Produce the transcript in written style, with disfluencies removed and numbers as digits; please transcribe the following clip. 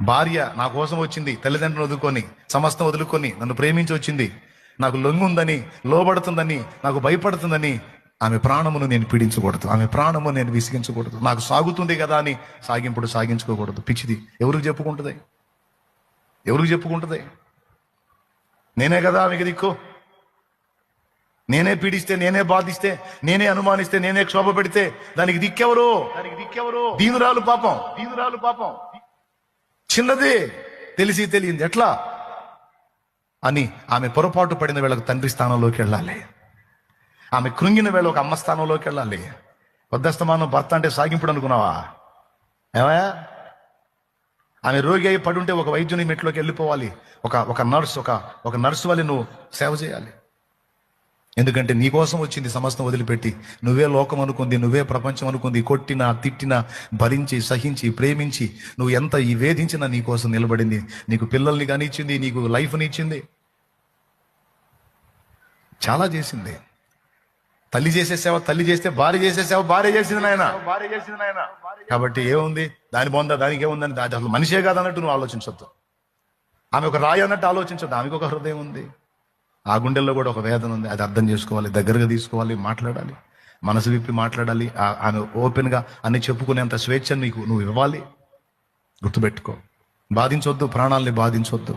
భార్య నా కోసం వచ్చింది, తల్లిదండ్రులను వదులుకొని సమస్తం వదులుకొని నన్ను ప్రేమించి వచ్చింది, నాకు లొంగుందని, లోబడుతుందని, నాకు భయపడుతుందని ఆమె ప్రాణమును నేను పీడించకూడదు, ఆమె ప్రాణము నేను విసిగించకూడదు. నాకు సాగుతుంది కదా అని సాగింపుడు సాగించుకోకూడదు. పిచ్చిది. ఎవరికి చెప్పుకుంటుంది? ఎవరికి చెప్పుకుంటుంది? నేనే కదా ఆమెకి దిక్కు. నేనే పీడిస్తే, నేనే బాధిస్తే, నేనే అనుమానిస్తే, నేనే క్షోభ పెడితే దానికి దిక్కెవరు? దీనురాలు పాపం. చిన్నది, తెలిసి తెలియంది ఎట్లా అని ఆమె పొరపాటు పడిన వేళకు తండ్రి స్థానంలోకి వెళ్ళాలి. ఆమె కృంగిన వేళ ఒక అమ్మ స్థానంలోకి వెళ్ళాలి. వద్దస్తమానం భర్త అంటే సాగింపుడు అనుకున్నావా? ఏమయ్యా, ఆమె రోగి అయి పడుంటే ఒక వైద్యుని మెట్లోకి వెళ్ళిపోవాలి. ఒక నర్సు వల్ల నువ్వు సేవ చేయాలి. ఎందుకంటే నీ కోసం వచ్చింది సమస్తం వదిలిపెట్టి. నువ్వే లోకం అనుకుంది, నువ్వే ప్రపంచం అనుకుంది. కొట్టినా తిట్టినా భరించి సహించి ప్రేమించి నువ్వు ఎంత ఈ వేధించినా నీ కోసం నిలబడింది. నీకు పిల్లల్ని కానీ ఇచ్చింది, నీకు లైఫ్ని ఇచ్చింది, చాలా చేసింది. తల్లి చేసే సేవ తల్లి చేస్తే, భార్య చేసే సేవ భార్య చేసింది నాయన. కాబట్టి ఏముంది దాని బాగుందా, దానికి ఏముందని అసలు మనిషే కాదన్నట్టు నువ్వు ఆలోచించొద్దు. ఆమె ఒక రాయి అన్నట్టు ఆలోచించొద్దు. ఆమెకు ఒక హృదయం ఉంది, ఆ గుండెల్లో కూడా ఒక వేదన ఉంది. అది అర్థం చేసుకోవాలి, దగ్గరగా తీసుకోవాలి, మాట్లాడాలి, మనసు విప్పి మాట్లాడాలి. ఆమె ఓపెన్గా అన్ని చెప్పుకునేంత స్వేచ్ఛ నువ్వు ఇవ్వాలి. గుర్తుపెట్టుకో. బాధించొద్దు, ప్రాణాలని బాధించొద్దు.